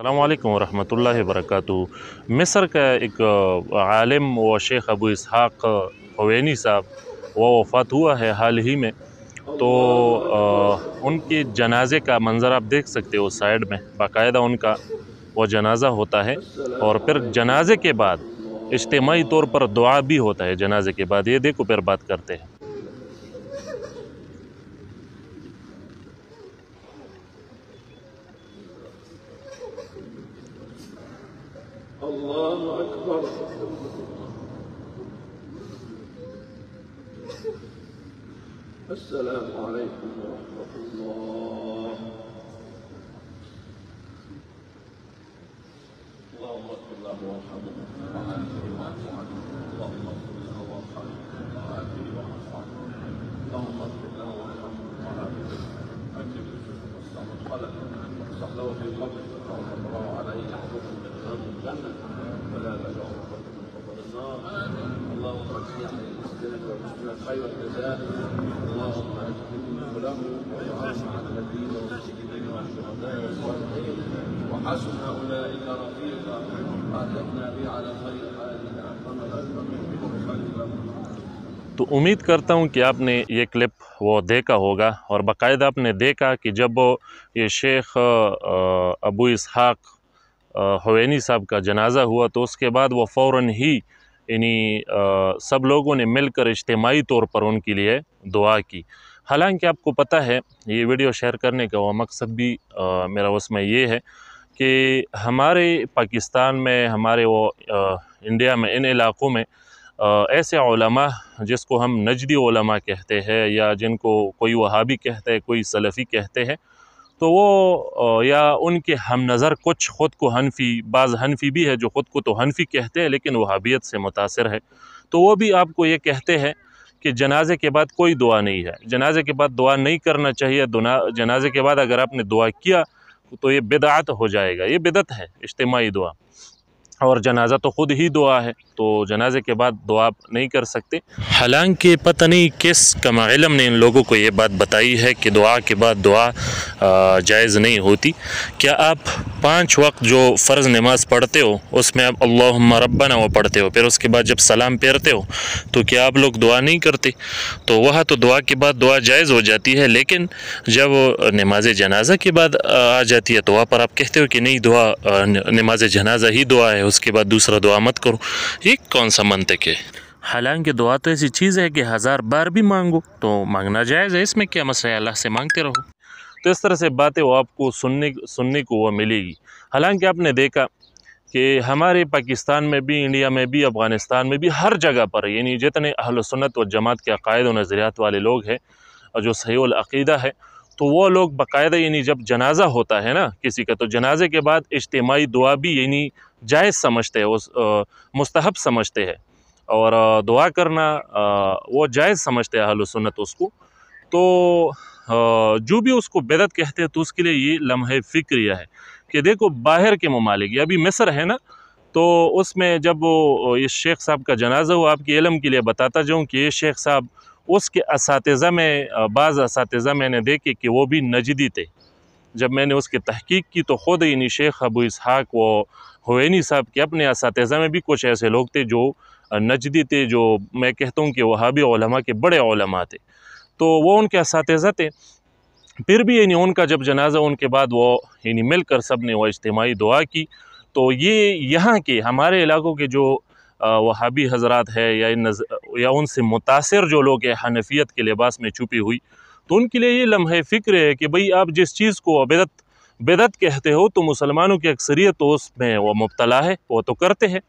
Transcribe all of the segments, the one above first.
अस्सलाम वालेकुम वरहमतुल्लाहि वबरकातुहू। मिस्र का एक आलिम व शेख अबू इसहाक़ हुवैनी साहब वो वफ़ात हुआ है हाल ही में। तो उनके जनाज़े का मंज़र आप देख सकते हो, साइड में बाकायदा उनका वो जनाज़ा होता है और फिर जनाज़े के बाद इज्तिमाई तौर पर दुआ भी होता है जनाज़े के बाद। ये देखो फिर बात करते हैं। الله أكبر. السلام عليكم ورحمة الله. اللهم اغفر له وارحمه وعافه واعف عنه. اللهم اغفر له وارحمه وعافه واعف عنه. اللهم اغفر له وارحمه وعافه. أجب واستغفر خلق واصلح له في قبره وغفر له عليه يحفظه من غم الجنة ولا تجعل من فضل النار. اللهم اجزي عن المسلمين والمسلمات خير الجزاء. اللهم اجزه له ويعافى عن النبيين والمسلمين والشهداء والصالحين وحسن اولئك رفيقا. اهلكنا به على خير حالنا तो उम्मीद करता हूँ कि आपने ये क्लिप वो देखा होगा और बाकायदा आपने देखा कि जब ये शेख अबू इसहाक़ हुवैनी साहब का जनाज़ा हुआ तो उसके बाद वो फ़ौरन ही सब लोगों ने मिलकर इज्तिमाई तौर पर उनके लिए दुआ की। हालांकि आपको पता है ये वीडियो शेयर करने का वो मकसद भी मेरा उसमें ये है कि हमारे पाकिस्तान में, हमारे इंडिया में, इन इलाक़ों में ऐसे उलमा जिसको हम नजदी उलमा कहते हैं या जिनको कोई वहाबी कहते हैं, कोई सलफ़ी कहते हैं, तो वो या उनके हम नज़र कुछ ख़ुद को हनफी, बाज़ हनफी भी है जो ख़ुद को तो हनफी कहते हैं लेकिन वहाबियत से मुतासिर है, तो वो भी आपको ये कहते हैं कि जनाज़े के बाद कोई दुआ नहीं है, जनाज़े के बाद दुआ नहीं करना चाहिए। जनाज़े के बाद अगर आपने दुआ किया तो ये बिदअत हो जाएगा, ये बिदअत है इज्तिमाई दुआ, और जनाज़ा तो ख़ुद ही दुआ है, तो जनाज़े के बाद दुआ नहीं कर सकते। हालांकि पता नहीं किस कम इल्म ने इन लोगों को ये बात बताई है कि दुआ के बाद दुआ जायज़ नहीं होती। क्या आप 5 वक्त जो फ़र्ज़ नमाज़ पढ़ते हो उसमें आप अल्लाहुम्मा रब्बना वो पढ़ते हो, फिर उसके बाद जब सलाम फेरते हो तो क्या आप लोग दुआ नहीं करते? तो वह तो दुआ के बाद दुआ जायज़ हो जाती है, लेकिन जब नमाज जनाज़ा के बाद आ जाती है तो वहाँ पर आप कहते हो कि नहीं, दुआ नमाज जनाज़ा ही दुआ है, उसके बाद दूसरा दुआ मत करो। ये कौन सा मंतक है? हालांकि दुआ तो ऐसी चीज़ है कि 1000 बार भी मांगो तो मांगना जायज़ है, इसमें क्या मसला है, अल्लाह से मांगते रहो। तो इस तरह से बातें वो आपको सुनने को वो मिलेगी। हालांकि आपने देखा कि हमारे पाकिस्तान में भी, इंडिया में भी, अफ़गानिस्तान में भी, हर जगह पर यानी जितने अहल सुन्नत व जमात के अक़ायद व नज़रियात वाले लोग हैं और जो सहीहुल अक़ीदा है, तो वो लोग बाकायदा यानी जब जनाज़ा होता है ना किसी का, तो जनाज़े के बाद इज्तिमाई दुआ भी यानी जायज़ समझते हैं, उस मुस्तहब समझते हैं और दुआ करना वो जायज़ समझते हैं अहल सुन्नत उसको। तो जो भी उसको बिदअत कहते हैं तो उसके लिए ये लम्हे फ़िक्रिया है कि देखो बाहर के ममालिक, अभी मिस्र है ना, तो उसमें जब वो इस शेख साहब का जनाज़ा हुआ, आपके इल्म के लिए बताता जाऊँ कि ये शेख साहब, उसके असातिज़ा में बाज़ असातिज़ा मैंने देखे कि वो भी नजदी थे। जब मैंने उसकी तहकीक की तो ख़ुद यानी शेख अबू इसहाक़ व हुवैनी साहब के अपने असातिज़ा में भी कुछ ऐसे लोग थे जो नजदी थे, जो मैं कहता हूँ कि वहाबी उलमा के बड़े उलमा थे, तो वो उनके असातिज़ा थे। फिर भी यानी उनका जब जनाज़ा, उनके बाद वो यानी मिलकर सब ने वो इज्तिमाई दुआ की। तो ये यहाँ के हमारे इलाक़ों के जो वहाबी हज़रात है या उनसे मुतासिर जो लोग हैं हनफियत के लिबास में छुपी हुई, तो उनके लिए ये लम्हे फ़िक्र है कि भाई आप जिस चीज़ को बिदअत कहते हो तो मुसलमानों की अक्सरियत तो उसमें वो मुब्तला है, वो तो करते हैं,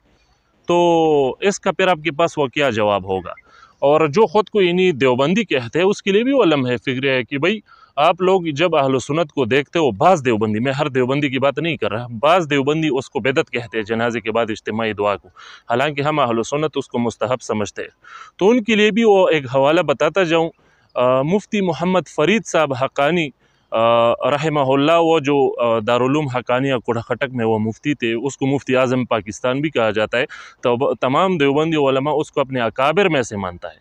तो इसका फिर आपके पास वो क्या जवाब होगा? और जो ख़ुद को यानी देवबंदी कहते हैं उसके लिए भी वो लम्हे फ़िक्र है कि भाई आप लोग जब अहल सुन्नत को देखते हो, बाज़ देवबंदी, मैं हर देवबंदी की बात नहीं कर रहा, बाज़ देवबंदी उसको बिदअत कहते हैं जनाजे के बाद इज्तिमाई दुआ को, हालांकि हम अहल सुन्नत उसको मुस्तहब समझते हैं। तो उनके लिए भी वो एक हवाला बताता जाऊँ, मुफ्ती मोहम्मद फ़रीद साहब हक़ानी रहमहुल्लाह, वो जो दारुल हक़ानिया कुड़खटक में वो मुफ्ती थे, उसको मुफ्ती आज़म पाकिस्तान भी कहा जाता है, तो तमाम देवबंदी उलमा उसको अपने अकाबिर में से मानता है।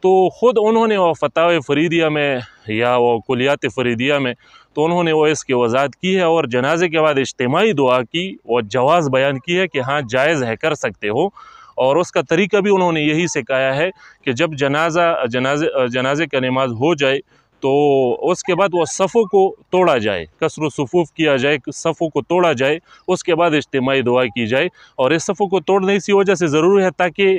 تو ख़ुद उन्होंने वो फ़तावा फ़रीदिया में या वो कुलियात फ़रीदिया में तो उन्होंने वो इसकी वज़ाहत की है और जनाजे के बाद इज्तिमाई दुआ की और जवाज़ बयान की है कि हाँ जायज़ है, कर सकते हो। और उसका तरीका भी उन्होंने यही सिखाया है कि जब जनाजे का नमाज हो जाए तो उसके बाद वो सफ़ों को तोड़ा जाए, कसर सुफूफ किया जाए, सफ़ों को तोड़ा जाए, उसके बाद इज्तिमाई दुआ की जाए। और इस सफ़ों को तोड़ने इसी वजह से ज़रूरी है ताकि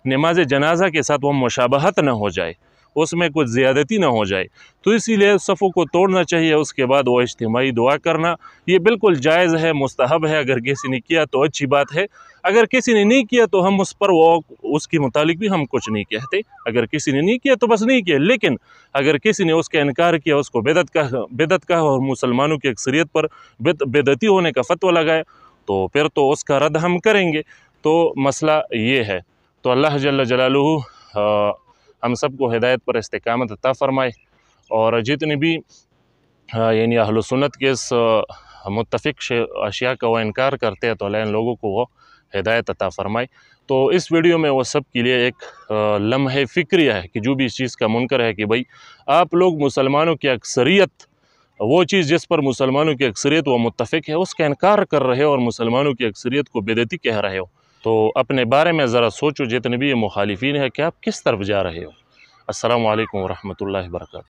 नमाज जनाजा के साथ वो मुशाबहत न हो जाए, उसमें कुछ ज़्यादती ना हो जाए, तो इसीलिए सफ़ों को तोड़ना चाहिए। उसके बाद वो इज्तिमाई दुआ करना ये बिल्कुल जायज़ है, मुस्तहब है। अगर किसी ने किया तो अच्छी बात है, अगर किसी ने नहीं किया तो हम उस पर उसके मुतालिक भी हम कुछ नहीं कहते। अगर किसी ने नहीं किया तो बस नहीं किया, लेकिन अगर किसी ने उसका इनकार किया, उसको बिदअत का और मुसलमानों की अक्सरियत पर बिदअती होने का फ़तवा लगाया, तो फिर तो उसका रद्द हम करेंगे। तो मसला ये है। तो अल्लाह जल्ल जलालुहु हम सबको हिदायत पर इस्तिकामत अता फ़रमाए और जितने भी यानी अहले सुन्नत के इस मुत्तफ़िक़ अशिया का वो इनकार करते हैं तो अल्लाह इन लोगों को वो हिदायत अता फ़रमाए। तो इस वीडियो में वो सब के लिए एक लम्हे फ़िक्रिया है कि जो भी इस चीज़ का मुनकर है कि भाई आप लोग मुसलमानों की अक्सरियत, वो चीज़ जिस पर मुसलमानों की अक्सरियत वो मुत्तफ़िक़ है उसका इनकार कर रहे हो और मुसलमानों की अक्सरियत को बिदअती कह रहे हो। तो अपने बारे में ज़रा सोचो, जितने भी ये मुखालिफिन है कि आप किस तरफ जा रहे हो। अस्सलामु अलैकुम व रहमतुल्लाहि व बरकातहू।